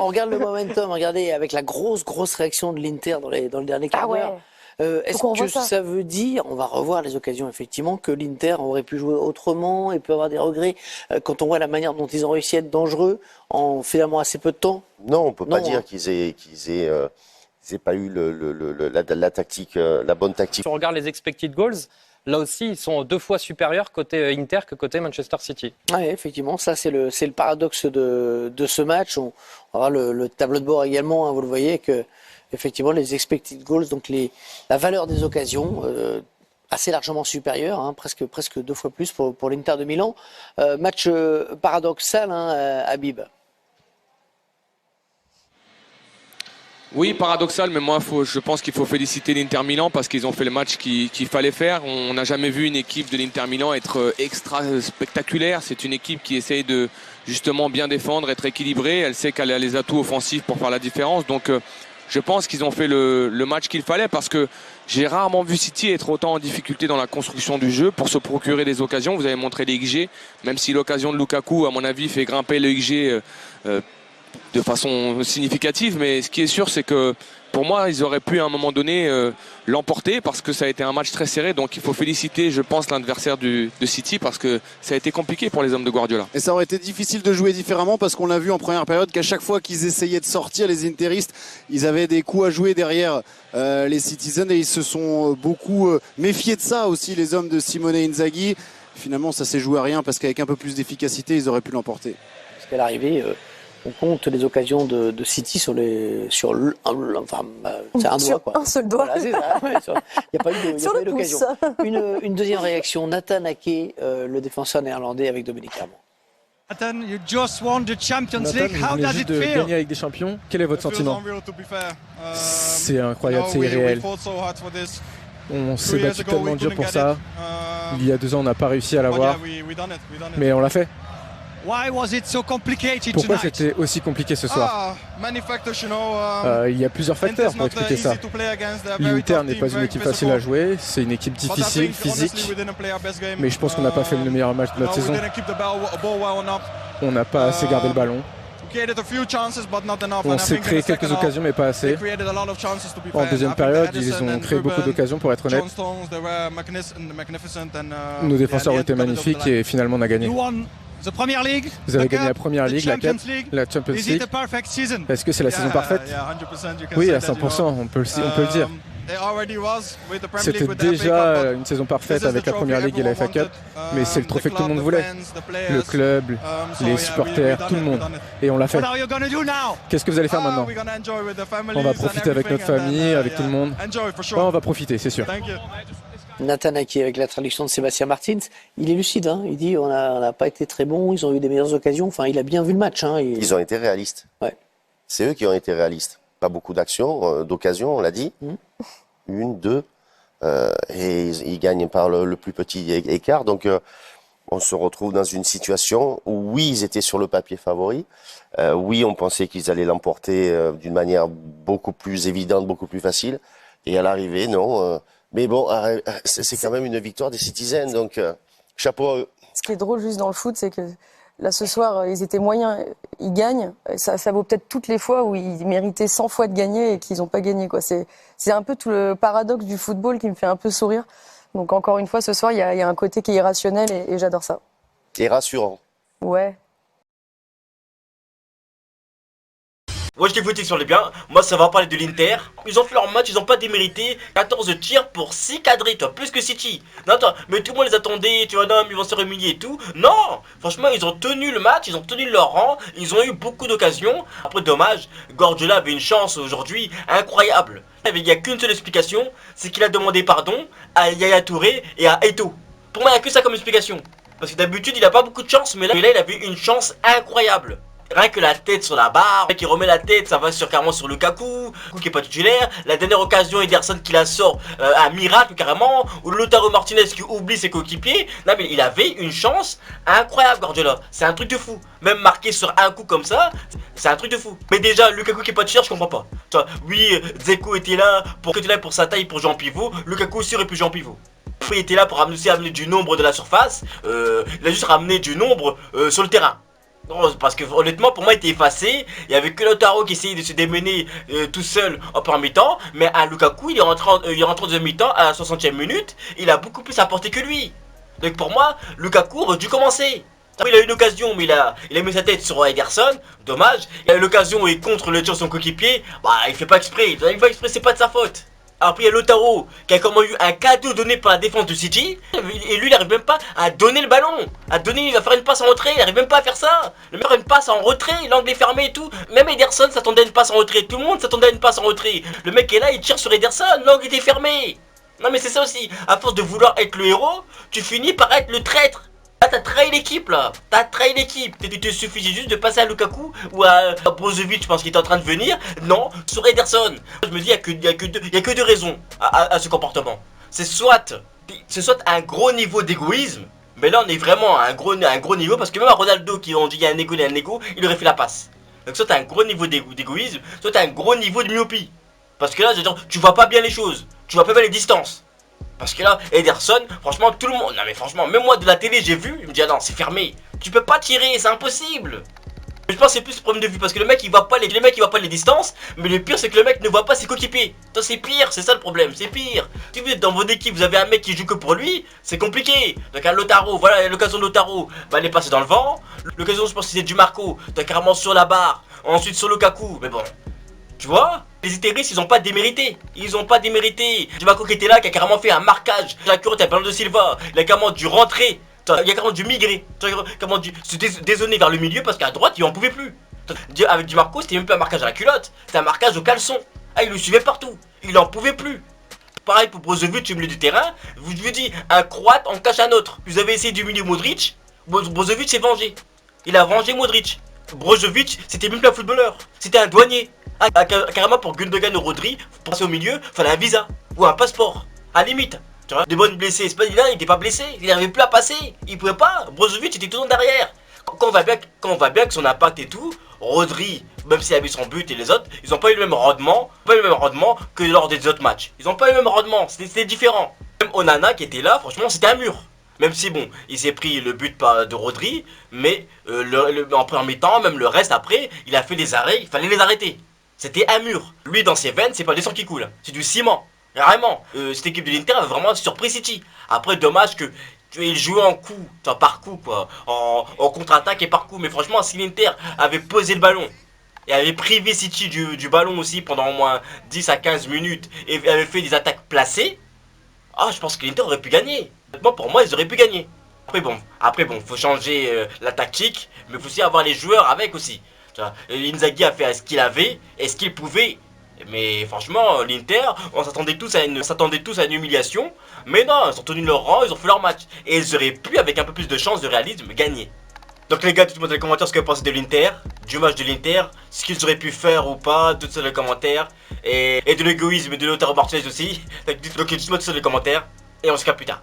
on regarde le momentum, regardez, avec la grosse réaction de l'Inter dans le dernier quart d'heure. Est-ce que ça veut dire, on va revoir les occasions effectivement, que l'Inter aurait pu jouer autrement et peut avoir des regrets quand on voit la manière dont ils ont réussi à être dangereux en finalement assez peu de temps? Non, on peut pas dire qu'ils aient pas eu la tactique, la bonne tactique. Si on regarde les expected goals, là aussi, ils sont 2 fois supérieurs côté Inter que côté Manchester City. Oui, effectivement, ça c'est le paradoxe de ce match. On va voir le tableau de bord également, hein, vous le voyez, que effectivement les expected goals, donc la valeur des occasions, assez largement supérieure, hein, presque 2 fois plus pour l'Inter de Milan. Match paradoxal, hein, Habib. Oui, paradoxal, mais moi, je pense qu'il faut féliciter l'Inter Milan parce qu'ils ont fait le match qu'il fallait faire. On n'a jamais vu une équipe de l'Inter Milan être extra spectaculaire. C'est une équipe qui essaye de justement bien défendre, être équilibrée. Elle sait qu'elle a les atouts offensifs pour faire la différence. Donc, je pense qu'ils ont fait le match qu'il fallait parce que j'ai rarement vu City être autant en difficulté dans la construction du jeu pour se procurer des occasions. Vous avez montré les XG, même si l'occasion de Lukaku, à mon avis, fait grimper le XG de façon significative, mais ce qui est sûr, c'est que pour moi, ils auraient pu à un moment donné l'emporter parce que ça a été un match très serré. Donc il faut féliciter, je pense, l'adversaire de City parce que ça a été compliqué pour les hommes de Guardiola. Et ça aurait été difficile de jouer différemment parce qu'on l'a vu en première période qu'à chaque fois qu'ils essayaient de sortir, les interistes, ils avaient des coups à jouer derrière les Citizens et ils se sont beaucoup méfiés de ça aussi, les hommes de Simone Inzaghi. Finalement, ça s'est joué à rien parce qu'avec un peu plus d'efficacité, ils auraient pu l'emporter. Parce qu'à l'arrivée, on compte les occasions de City sur c'est un doigt, quoi. Un seul doigt. Voilà, c'est ça. Il n'y a pas eu d'occasion. Une deuxième réaction, Nathan Ake, le défenseur néerlandais avec Dominique Herman. Nathan, you just won the Champions League. How does it feel? Gagner avec des champions. Quel est votre sentiment? C'est incroyable, c'est irréel. On s'est battu tellement dur pour ça. Il y a 2 ans, on n'a pas réussi à l'avoir, mais on l'a fait. Pourquoi c'était aussi compliqué ce soir? Il y a plusieurs facteurs pour expliquer ça. L'Inter n'est pas une équipe facile à jouer, c'est une équipe difficile, physique, mais je pense qu'on n'a pas fait le meilleur match de notre saison. On n'a pas assez gardé le ballon. On s'est créé quelques occasions mais pas assez. En deuxième période, ils ont créé beaucoup d'occasions pour être honnête. Nos défenseurs ont été magnifiques et finalement on a gagné. Vous avez gagné la Première Ligue, la Champions League. Est-ce que c'est la saison parfaite? Oui, à 100%, on peut le dire. C'était déjà une saison parfaite avec la Première Ligue et la FA Cup, mais c'est le trophée que tout le monde voulait. Le club, les supporters, tout le monde. Et on l'a fait. Qu'est-ce que vous allez faire maintenant? On va profiter avec notre famille, avec tout le monde. Ouais, on va profiter, c'est sûr. Nathan Ake avec la traduction de Sébastien Martins, il est lucide, hein. Il dit on n'a pas été très bons, ils ont eu des meilleures occasions, enfin il a bien vu le match. Hein. Ils ont été réalistes. Ouais. C'est eux qui ont été réalistes. Pas beaucoup d'actions, d'occasions, on l'a dit. 1, 2, et ils gagnent par le plus petit écart. Donc on se retrouve dans une situation où oui, ils étaient sur le papier favoris. Oui, on pensait qu'ils allaient l'emporter d'une manière beaucoup plus évidente, beaucoup plus facile. Et à l'arrivée, non. Mais bon, c'est quand même une victoire des Citizens, donc chapeau à eux. Ce qui est drôle juste dans le foot, c'est que là ce soir, ils étaient moyens, ils gagnent. Ça vaut peut-être toutes les fois où ils méritaient 100 fois de gagner et qu'ils n'ont pas gagné, quoi. C'est un peu tout le paradoxe du football qui me fait un peu sourire. Donc encore une fois, ce soir, il y a un côté qui est irrationnel et j'adore ça. Et rassurant. Ouais. Moi je t'ai voté sur les biens, moi ça va parler de l'Inter. Ils ont fait leur match, ils ont pas démérité. 14 tirs pour 6 cadrés, toi, plus que City. Non, toi, mais tout le monde les attendait, tu vois, non, ils vont se humilier et tout. Non, franchement, ils ont tenu le match, ils ont tenu leur rang, ils ont eu beaucoup d'occasions. Après, dommage, Guardiola avait une chance aujourd'hui incroyable. Il n'y a qu'une seule explication, c'est qu'il a demandé pardon à Yaya Touré et à Eto'o. Pour moi, il n'y a que ça comme explication. Parce que d'habitude, il n'a pas beaucoup de chance, mais là, il avait une chance incroyable. Rien que la tête sur la barre, qui remet la tête, ça va carrément sur Lukaku, qui est pas titulaire. La dernière occasion, Ederson qui la sort, un miracle carrément. Ou Lautaro Martinez qui oublie ses coéquipiers. Non mais il avait une chance incroyable, Guardiola. C'est un truc de fou. Même marqué sur un coup comme ça, c'est un truc de fou. Mais déjà, Lukaku qui est pas titulaire, je comprends pas. Tu vois, oui, Dzeko était là pour sa taille pour jouer en pivot. Lukaku aussi aurait pu jouer en pivot. Il était là pour amener du nombre de la surface. Il a juste ramené du nombre sur le terrain. Non, parce que honnêtement, pour moi, il était effacé. Il y avait que Lautaro qui essayait de se démener tout seul en première mi-temps. Mais à Lukaku, il est rentré en deuxième mi-temps à la 60e minute. Il a beaucoup plus apporté que lui. Donc pour moi, Lukaku aurait dû commencer. Il a eu une occasion, mais il a mis sa tête sur Ederson. Dommage. Il a eu l'occasion où il est contre le tir de son coéquipier. Bah, il fait pas exprès. Il fait pas exprès, c'est pas de sa faute. Après, il y a Lautaro qui a comment eu un cadeau donné par la défense de City. Et lui, il n'arrive même pas à donner le ballon. Il va faire une passe en retrait. Il n'arrive même pas à faire ça. Le mec a une passe en retrait. L'angle est fermé et tout. Même Ederson s'attendait à une passe en retrait. Tout le monde s'attendait à une passe en retrait. Le mec est là, il tire sur Ederson. L'angle était fermé. Non, mais c'est ça aussi. À force de vouloir être le héros, tu finis par être le traître. Là, t'as trahi l'équipe, là. T'as trahi l'équipe. Il te suffisait juste de passer à Lukaku ou à Brozovic, je pense qu'il est en train de venir. Non, sur Ederson. Je me dis, il y a que deux raisons à ce comportement. C'est soit un gros niveau d'égoïsme, mais là, on est vraiment à un gros niveau, parce que même à Ronaldo, qui ont dit il y a un ego, il aurait fait la passe. Donc, soit t'as un gros niveau d'égoïsme, soit t'as un gros niveau de myopie. Parce que là, je veux dire, tu vois pas bien les choses. Tu vois pas bien les distances. Parce que là, Ederson, franchement, tout le monde... Non mais franchement, même moi de la télé, j'ai vu, il me dit, ah non, c'est fermé. Tu peux pas tirer, c'est impossible. Je pense que c'est plus le problème de vue, parce que le mec, il voit pas les distances, mais le pire, c'est que le mec ne voit pas ses coéquipiers. C'est pire, c'est ça le problème, c'est pire. Si vous êtes dans votre équipe, vous avez un mec qui joue que pour lui, c'est compliqué. Donc à Lautaro, voilà, l'occasion de Lautaro, bah, elle est passée dans le vent. L'occasion, je pense que c'est du Marco, t'as carrément sur la barre, ensuite sur Lukaku, mais bon... Tu vois, les Interistes, ils ont pas démérité. Ils ont pas démérité. Divaco qui était là, qui a carrément fait un marquage. La cure, t'as Bernardo Silva. Il a carrément dû rentrer. Il a carrément dû migrer. Il a carrément dû se dézoner vers le milieu parce qu'à droite, il en pouvait plus. Avec Divaco, c'était même pas un marquage à la culotte. C'était un marquage au caleçon. Ah, il le suivait partout. Il en pouvait plus. Pareil pour Brozovic au milieu du terrain. Je vous dis, un Croate en cache un autre. Vous avez essayé d'humilier Modric. Brozovic s'est vengé. Il a vengé Modric. Brozovic, c'était même pas un footballeur. C'était un douanier. Ah, carrément pour Gundogan ou Rodri, pour passer au milieu, fallait un visa ou un passeport. À limite, tu vois, des bonnes blessés. C'est pas là, il était pas blessé, il n'arrivait plus à passer, il pouvait pas. Brozovic était tout le temps derrière. Quand on va bien que son impact et tout, Rodri, même s'il avait son but et les autres, ils ont pas eu le même rendement, que lors des autres matchs. Ils ont pas eu le même rendement, c'était différent. Même Onana qui était là, franchement, c'était un mur. Même si bon, il s'est pris le but de Rodri, mais en première mi-temps, même le reste après, il a fait des arrêts, il fallait les arrêter. C'était un mur. Lui, dans ses veines, c'est pas du sang qui coule. C'est du ciment. Vraiment. Cette équipe de l'Inter a vraiment surpris City. Après, dommage qu'il jouait en coup. Enfin, par coup, quoi. En contre-attaque et par coup. Mais franchement, si l'Inter avait posé le ballon et avait privé City du ballon aussi pendant au moins 10 à 15 minutes et avait fait des attaques placées, je pense que l'Inter aurait pu gagner. Pour moi, ils auraient pu gagner. Après bon, faut changer la tactique, mais faut aussi avoir les joueurs avec aussi. Inzaghi a fait ce qu'il avait et ce qu'il pouvait. Mais franchement, l'Inter, on s'attendait tous à une humiliation. Mais non, ils ont tenu leur rang, ils ont fait leur match. Et ils auraient pu, avec un peu plus de chance de réalisme, gagner. Donc les gars, dites-moi dans les commentaires ce que vous pensez de l'Inter, du match de l'Inter, ce qu'ils auraient pu faire ou pas, tout ça dans les commentaires. Et de l'égoïsme de Lautaro Martinez aussi. Donc dites-moi tout ça dans les commentaires. Et on se capte plus tard.